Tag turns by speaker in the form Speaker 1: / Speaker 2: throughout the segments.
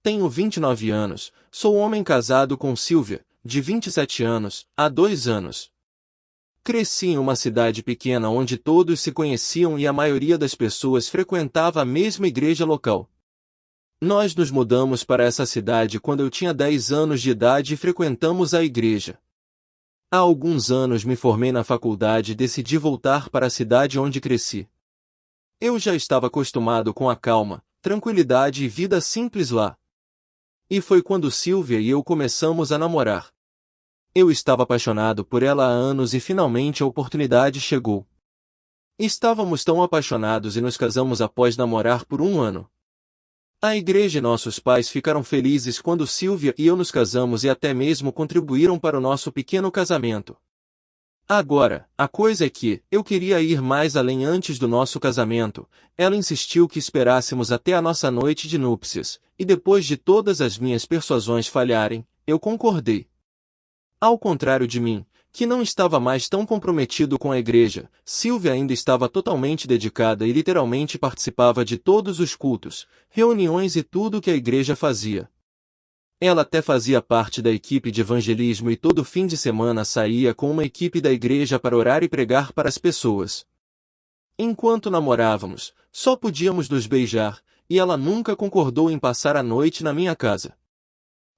Speaker 1: Tenho 29 anos, sou homem casado com Silvia, de 27 anos, há 2 anos. Cresci em uma cidade pequena onde todos se conheciam e a maioria das pessoas frequentava a mesma igreja local. Nós nos mudamos para essa cidade quando eu tinha 10 anos de idade e frequentamos a igreja. Há alguns anos me formei na faculdade e decidi voltar para a cidade onde cresci. Eu já estava acostumado com a calma, tranquilidade e vida simples lá. E foi quando Silvia e eu começamos a namorar. Eu estava apaixonado por ela há anos e finalmente a oportunidade chegou. Estávamos tão apaixonados e nos casamos após namorar por 1 ano. A igreja e nossos pais ficaram felizes quando Silvia e eu nos casamos e até mesmo contribuíram para o nosso pequeno casamento. Agora, a coisa é que, eu queria ir mais além antes do nosso casamento. Ela insistiu que esperássemos até a nossa noite de núpcias, e depois de todas as minhas persuasões falharem, eu concordei. Ao contrário de mim, que não estava mais tão comprometido com a igreja, Silvia ainda estava totalmente dedicada e literalmente participava de todos os cultos, reuniões e tudo que a igreja fazia. Ela até fazia parte da equipe de evangelismo e todo fim de semana saía com uma equipe da igreja para orar e pregar para as pessoas. Enquanto namorávamos, só podíamos nos beijar, e ela nunca concordou em passar a noite na minha casa.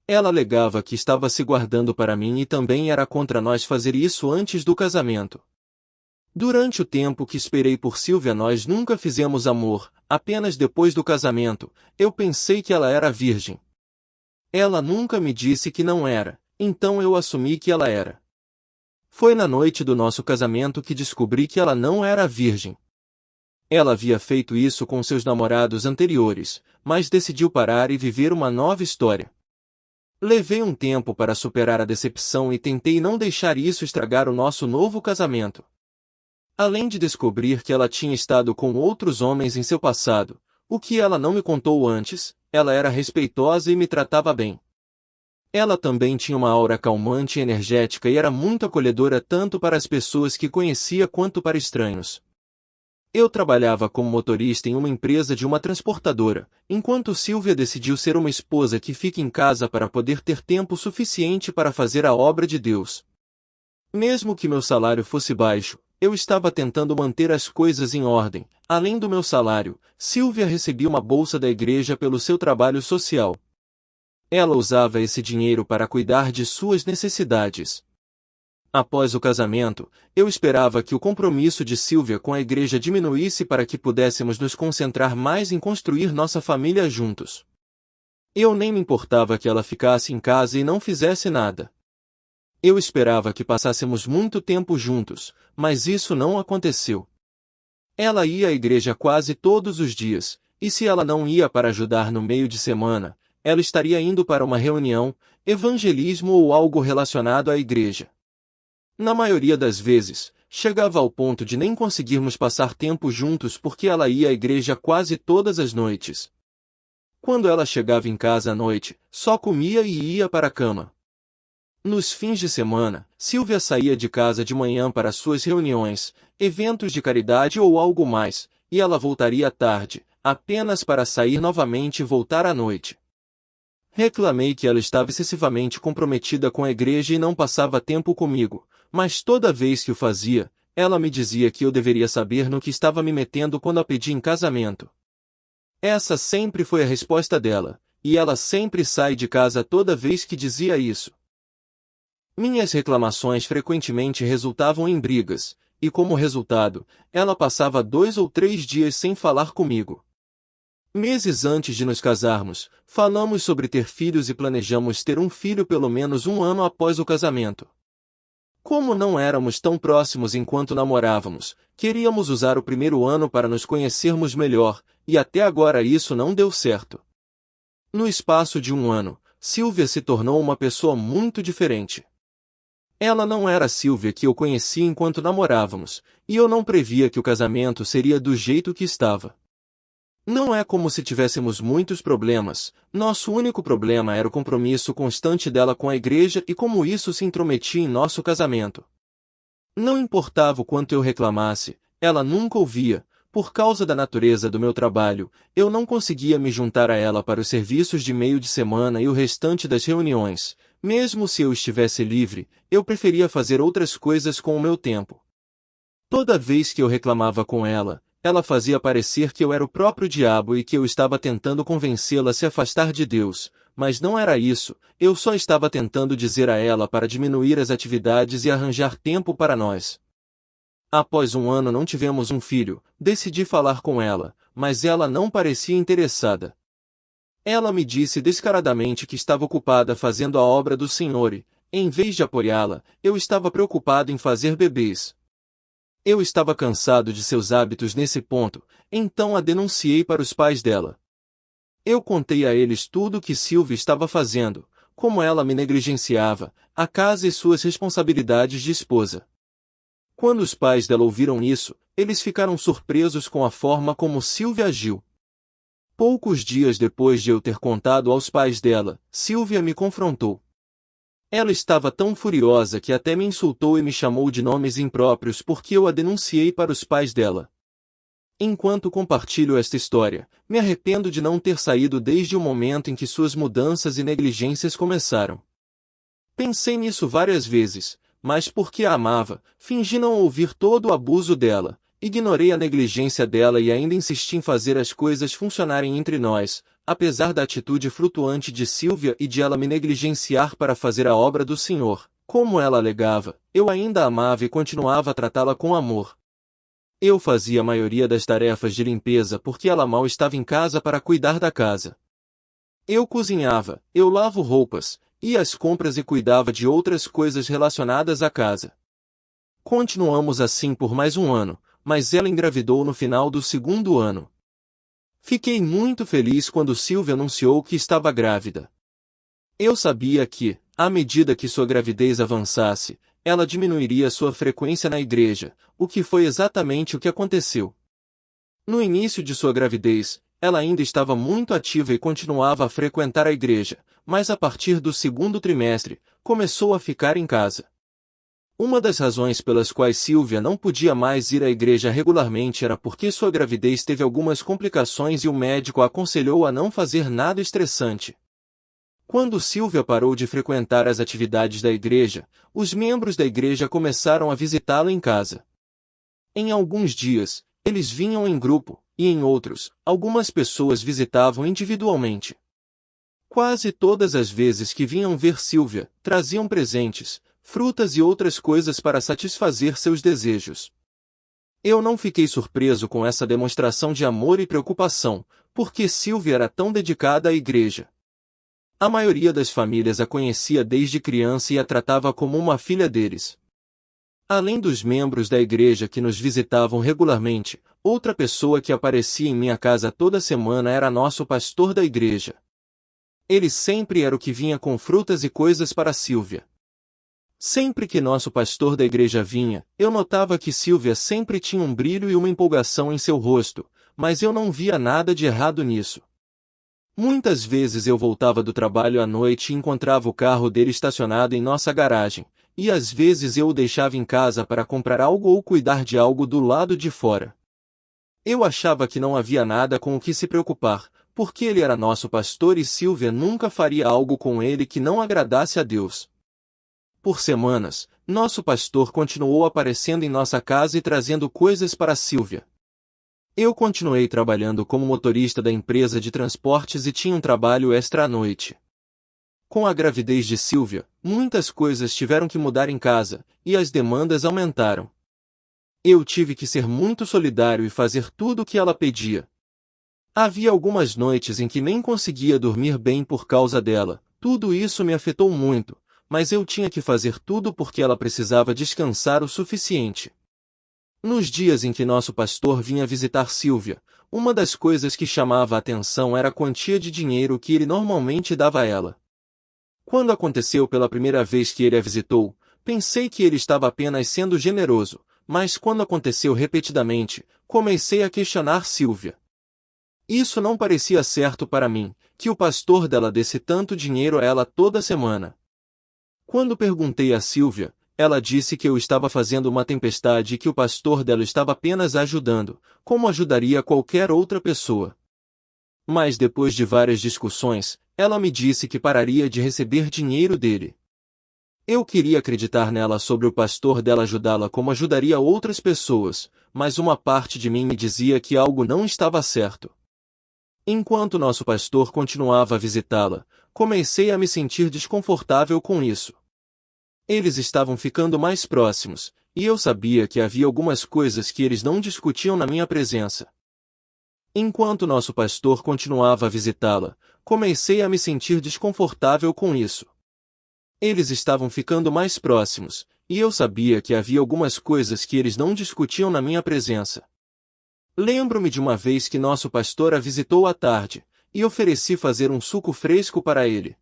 Speaker 1: Ela alegava que estava se guardando para mim e também era contra nós fazer isso antes do casamento. Durante o tempo que esperei por Silvia nós nunca fizemos amor, apenas depois do casamento, eu pensei que ela era virgem. Ela nunca me disse que não era, então eu assumi que ela era. Foi na noite do nosso casamento que descobri que ela não era virgem. Ela havia feito isso com seus namorados anteriores, mas decidiu parar e viver uma nova história. Levei um tempo para superar a decepção e tentei não deixar isso estragar o nosso novo casamento. Além de descobrir que ela tinha estado com outros homens em seu passado, o que ela não me contou antes, ela era respeitosa e me tratava bem. Ela também tinha uma aura calmante e energética e era muito acolhedora tanto para as pessoas que conhecia quanto para estranhos. Eu trabalhava como motorista em uma empresa de uma transportadora, enquanto Silvia decidiu ser uma esposa que fica em casa para poder ter tempo suficiente para fazer a obra de Deus. Mesmo que meu salário fosse baixo, eu estava tentando manter as coisas em ordem. Além do meu salário, Silvia recebia uma bolsa da igreja pelo seu trabalho social. Ela usava esse dinheiro para cuidar de suas necessidades. Após o casamento, eu esperava que o compromisso de Silvia com a igreja diminuísse para que pudéssemos nos concentrar mais em construir nossa família juntos. Eu nem me importava que ela ficasse em casa e não fizesse nada. Eu esperava que passássemos muito tempo juntos, mas isso não aconteceu. Ela ia à igreja quase todos os dias, e se ela não ia para ajudar no meio de semana, ela estaria indo para uma reunião, evangelismo ou algo relacionado à igreja. Na maioria das vezes, chegava ao ponto de nem conseguirmos passar tempo juntos porque ela ia à igreja quase todas as noites. Quando ela chegava em casa à noite, só comia e ia para a cama. Nos fins de semana, Silvia saía de casa de manhã para suas reuniões, eventos de caridade ou algo mais, e ela voltaria à tarde, apenas para sair novamente e voltar à noite. Reclamei que ela estava excessivamente comprometida com a igreja e não passava tempo comigo, mas toda vez que o fazia, ela me dizia que eu deveria saber no que estava me metendo quando a pedi em casamento. Essa sempre foi a resposta dela, e ela sempre sai de casa toda vez que dizia isso. Minhas reclamações frequentemente resultavam em brigas, e como resultado, ela passava 2 ou 3 dias sem falar comigo. Meses antes de nos casarmos, falamos sobre ter filhos e planejamos ter um filho pelo menos 1 ano após o casamento. Como não éramos tão próximos enquanto namorávamos, queríamos usar o primeiro ano para nos conhecermos melhor, e até agora isso não deu certo. No espaço de 1 ano, Silvia se tornou uma pessoa muito diferente. Ela não era a Silvia que eu conhecia enquanto namorávamos, e eu não previa que o casamento seria do jeito que estava. Não é como se tivéssemos muitos problemas, nosso único problema era o compromisso constante dela com a igreja e como isso se intrometia em nosso casamento. Não importava o quanto eu reclamasse, ela nunca ouvia, Por causa da natureza do meu trabalho, eu não conseguia me juntar a ela para os serviços de meio de semana e o restante das reuniões. Mesmo se eu estivesse livre, eu preferia fazer outras coisas com o meu tempo. Toda vez que eu reclamava com ela, ela fazia parecer que eu era o próprio diabo e que eu estava tentando convencê-la a se afastar de Deus, mas não era isso, eu só estava tentando dizer a ela para diminuir as atividades e arranjar tempo para nós. Após um ano não tivemos um filho, decidi falar com ela, mas ela não parecia interessada. Ela me disse descaradamente que estava ocupada fazendo a obra do Senhor e, em vez de apoiá-la, eu estava preocupado em fazer bebês. Eu estava cansado de seus hábitos nesse ponto, então a denunciei para os pais dela. Eu contei a eles tudo o que Sylvia estava fazendo, como ela me negligenciava, a casa e suas responsabilidades de esposa. Quando os pais dela ouviram isso, eles ficaram surpresos com a forma como Sylvia agiu. Poucos dias depois de eu ter contado aos pais dela, Sylvia me confrontou. Ela estava tão furiosa que até me insultou e me chamou de nomes impróprios porque eu a denunciei para os pais dela. Enquanto compartilho esta história, me arrependo de não ter saído desde o momento em que suas mudanças e negligências começaram. Pensei nisso várias vezes, mas porque a amava, fingi não ouvir todo o abuso dela, ignorei a negligência dela e ainda insisti em fazer as coisas funcionarem entre nós, apesar da atitude flutuante de Sylvia e de ela me negligenciar para fazer a obra do Senhor. Como ela alegava, eu ainda a amava e continuava a tratá-la com amor. Eu fazia a maioria das tarefas de limpeza porque ela mal estava em casa para cuidar da casa. Eu cozinhava, eu lavo roupas, ia às compras e cuidava de outras coisas relacionadas à casa. Continuamos assim por mais um ano, mas ela engravidou no final do segundo ano. Fiquei muito feliz quando Sylvia anunciou que estava grávida. Eu sabia que, à medida que sua gravidez avançasse, ela diminuiria sua frequência na igreja, o que foi exatamente o que aconteceu. No início de sua gravidez, ela ainda estava muito ativa e continuava a frequentar a igreja, mas a partir do segundo trimestre, começou a ficar em casa. Uma das razões pelas quais Sylvia não podia mais ir à igreja regularmente era porque sua gravidez teve algumas complicações e o médico a aconselhou a não fazer nada estressante. Quando Sylvia parou de frequentar as atividades da igreja, os membros da igreja começaram a visitá-la em casa. Em alguns dias, eles vinham em grupo, e em outros, algumas pessoas visitavam individualmente. Quase todas as vezes que vinham ver Sylvia, traziam presentes, frutas e outras coisas para satisfazer seus desejos. Eu não fiquei surpreso com essa demonstração de amor e preocupação, porque Sylvia era tão dedicada à igreja. A maioria das famílias a conhecia desde criança e a tratava como uma filha deles. Além dos membros da igreja que nos visitavam regularmente, outra pessoa que aparecia em minha casa toda semana era nosso pastor da igreja. Ele sempre era o que vinha com frutas e coisas para Sylvia. Sempre que nosso pastor da igreja vinha, eu notava que Sylvia sempre tinha um brilho e uma empolgação em seu rosto, mas eu não via nada de errado nisso. Muitas vezes eu voltava do trabalho à noite e encontrava o carro dele estacionado em nossa garagem, e às vezes eu o deixava em casa para comprar algo ou cuidar de algo do lado de fora. Eu achava que não havia nada com o que se preocupar, porque ele era nosso pastor e Sylvia nunca faria algo com ele que não agradasse a Deus. Por semanas, nosso pastor continuou aparecendo em nossa casa e trazendo coisas para Sylvia. Eu continuei trabalhando como motorista da empresa de transportes e tinha um trabalho extra à noite. Com a gravidez de Sylvia, muitas coisas tiveram que mudar em casa, e as demandas aumentaram. Eu tive que ser muito solidário e fazer tudo o que ela pedia. Havia algumas noites em que nem conseguia dormir bem por causa dela, tudo isso me afetou muito, mas eu tinha que fazer tudo porque ela precisava descansar o suficiente. Nos dias em que nosso pastor vinha visitar Sylvia, uma das coisas que chamava a atenção era a quantia de dinheiro que ele normalmente dava a ela. Quando aconteceu pela primeira vez que ele a visitou, pensei que ele estava apenas sendo generoso, mas quando aconteceu repetidamente, comecei a questionar Sylvia. Isso não parecia certo para mim, que o pastor dela desse tanto dinheiro a ela toda semana. Quando perguntei a Sylvia, Ela disse que eu estava fazendo uma tempestade e que o pastor dela estava apenas ajudando, como ajudaria qualquer outra pessoa. Mas depois de várias discussões, ela me disse que pararia de receber dinheiro dele. Eu queria acreditar nela sobre o pastor dela ajudá-la como ajudaria outras pessoas, mas uma parte de mim me dizia que algo não estava certo. Enquanto nosso pastor continuava a visitá-la, comecei a me sentir desconfortável com isso. Eles estavam ficando mais próximos, e eu sabia que havia algumas coisas que eles não discutiam na minha presença. Enquanto nosso pastor continuava a visitá-la, comecei a me sentir desconfortável com isso. Eles estavam ficando mais próximos, e eu sabia que havia algumas coisas que eles não discutiam na minha presença. Lembro-me de uma vez que nosso pastor a visitou à tarde, e ofereci fazer um suco fresco para ele.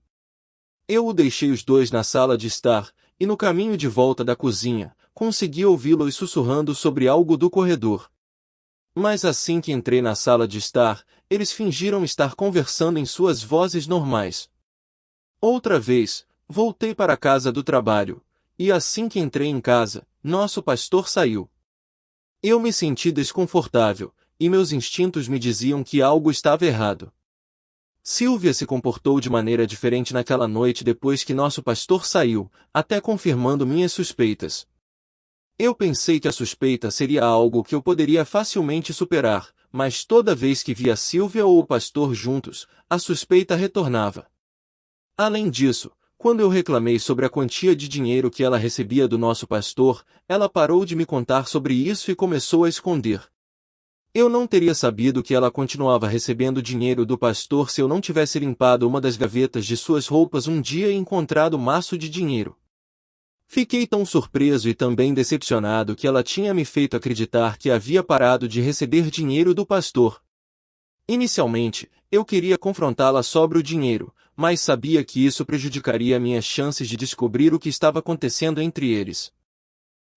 Speaker 1: Eu o deixei os dois na sala de estar, e no caminho de volta da cozinha, consegui ouvi-los sussurrando sobre algo do corredor. Mas assim que entrei na sala de estar, eles fingiram estar conversando em suas vozes normais. Outra vez, voltei para a casa do trabalho, e assim que entrei em casa, nosso pastor saiu. Eu me senti desconfortável, e meus instintos me diziam que algo estava errado. Silvia se comportou de maneira diferente naquela noite depois que nosso pastor saiu, até confirmando minhas suspeitas. Eu pensei que a suspeita seria algo que eu poderia facilmente superar, mas toda vez que via Silvia ou o pastor juntos, a suspeita retornava. Além disso, quando eu reclamei sobre a quantia de dinheiro que ela recebia do nosso pastor, ela parou de me contar sobre isso e começou a esconder. Eu não teria sabido que ela continuava recebendo dinheiro do pastor se eu não tivesse limpado uma das gavetas de suas roupas um dia e encontrado maço de dinheiro. Fiquei tão surpreso e também decepcionado que ela tinha me feito acreditar que havia parado de receber dinheiro do pastor. Inicialmente, eu queria confrontá-la sobre o dinheiro, mas sabia que isso prejudicaria minhas chances de descobrir o que estava acontecendo entre eles.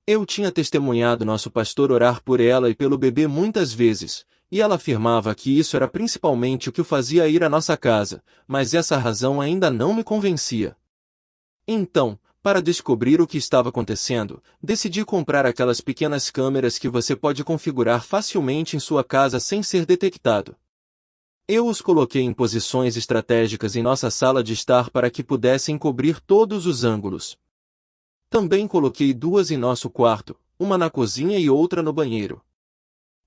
Speaker 1: Eu tinha testemunhado nosso pastor orar por ela e pelo bebê muitas vezes, e ela afirmava que isso era principalmente o que o fazia ir à nossa casa, mas essa razão ainda não me convencia. Então, para descobrir o que estava acontecendo, decidi comprar aquelas pequenas câmeras que você pode configurar facilmente em sua casa sem ser detectado. Eu os coloquei em posições estratégicas em nossa sala de estar para que pudessem cobrir todos os ângulos. Também coloquei duas em nosso quarto, uma na cozinha e outra no banheiro.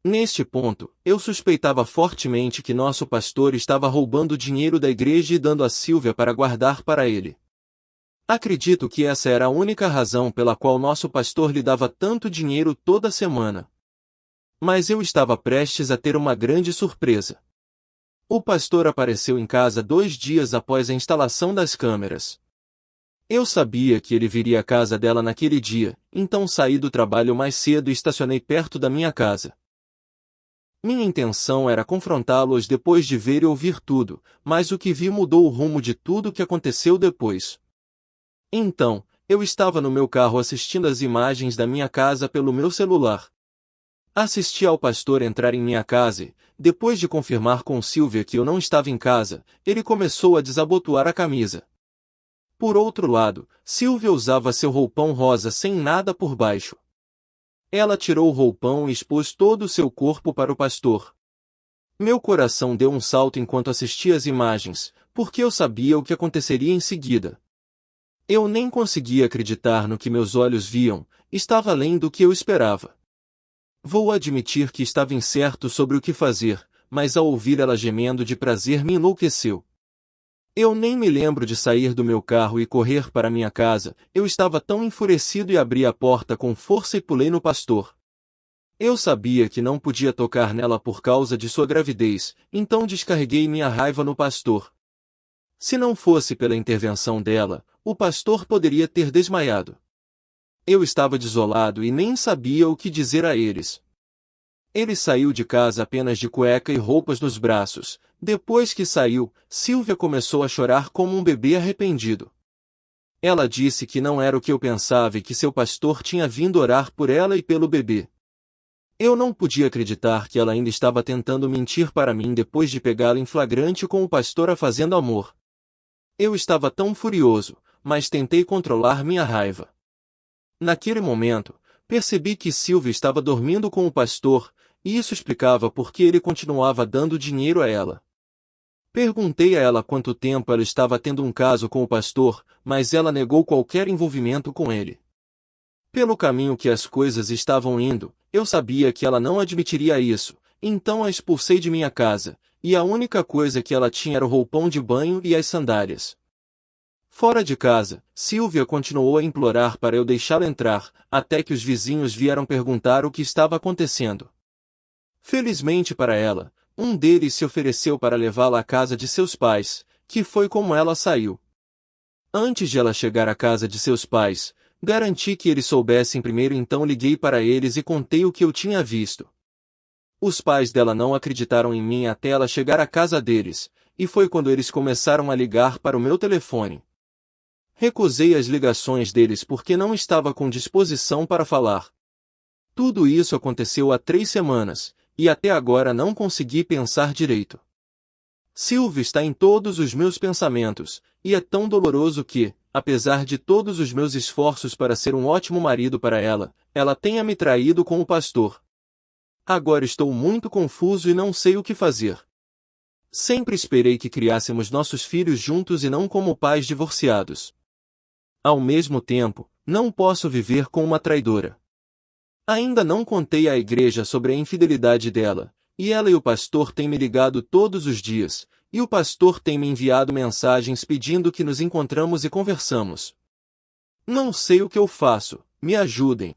Speaker 1: Neste ponto, eu suspeitava fortemente que nosso pastor estava roubando dinheiro da igreja e dando a Silvia para guardar para ele. Acredito que essa era a única razão pela qual nosso pastor lhe dava tanto dinheiro toda semana. Mas eu estava prestes a ter uma grande surpresa. O pastor apareceu em casa 2 dias após a instalação das câmeras. Eu sabia que ele viria à casa dela naquele dia, então saí do trabalho mais cedo e estacionei perto da minha casa. Minha intenção era confrontá-los depois de ver e ouvir tudo, mas o que vi mudou o rumo de tudo o que aconteceu depois. Então, eu estava no meu carro assistindo às imagens da minha casa pelo meu celular. Assisti ao pastor entrar em minha casa e, depois de confirmar com Silvia que eu não estava em casa, ele começou a desabotoar a camisa. Por outro lado, Silvia usava seu roupão rosa sem nada por baixo. Ela tirou o roupão e expôs todo o seu corpo para o pastor. Meu coração deu um salto enquanto assistia às imagens, porque eu sabia o que aconteceria em seguida. Eu nem conseguia acreditar no que meus olhos viam, estava além do que eu esperava. Vou admitir que estava incerto sobre o que fazer, mas ao ouvir ela gemendo de prazer me enlouqueceu. Eu nem me lembro de sair do meu carro e correr para minha casa, eu estava tão enfurecido e abri a porta com força e pulei no pastor. Eu sabia que não podia tocar nela por causa de sua gravidez, então descarreguei minha raiva no pastor. Se não fosse pela intervenção dela, o pastor poderia ter desmaiado. Eu estava desolado e nem sabia o que dizer a eles. Ele saiu de casa apenas de cueca e roupas nos braços. Depois que saiu, Silvia começou a chorar como um bebê arrependido. Ela disse que não era o que eu pensava e que seu pastor tinha vindo orar por ela e pelo bebê. Eu não podia acreditar que ela ainda estava tentando mentir para mim depois de pegá-la em flagrante com o pastor a fazendo amor. Eu estava tão furioso, mas tentei controlar minha raiva. Naquele momento, percebi que Silvia estava dormindo com o pastor, e isso explicava por que ele continuava dando dinheiro a ela. Perguntei a ela quanto tempo ela estava tendo um caso com o pastor, mas ela negou qualquer envolvimento com ele. Pelo caminho que as coisas estavam indo, eu sabia que ela não admitiria isso, então a expulsei de minha casa, e a única coisa que ela tinha era o roupão de banho e as sandálias. Fora de casa, Silvia continuou a implorar para eu deixá-la entrar, até que os vizinhos vieram perguntar o que estava acontecendo. Felizmente para ela, um deles se ofereceu para levá-la à casa de seus pais, que foi como ela saiu. Antes de ela chegar à casa de seus pais, garanti que eles soubessem primeiro, então liguei para eles e contei o que eu tinha visto. Os pais dela não acreditaram em mim até ela chegar à casa deles, e foi quando eles começaram a ligar para o meu telefone. Recusei as ligações deles porque não estava com disposição para falar. Tudo isso aconteceu há 3 semanas, e até agora não consegui pensar direito. Silvia está em todos os meus pensamentos, e é tão doloroso que, apesar de todos os meus esforços para ser um ótimo marido para ela, ela tenha me traído com o pastor. Agora estou muito confuso e não sei o que fazer. Sempre esperei que criássemos nossos filhos juntos e não como pais divorciados. Ao mesmo tempo, não posso viver com uma traidora. Ainda não contei à igreja sobre a infidelidade dela, e ela e o pastor têm me ligado todos os dias, e o pastor tem me enviado mensagens pedindo que nos encontramos e conversamos. Não sei o que eu faço, me ajudem.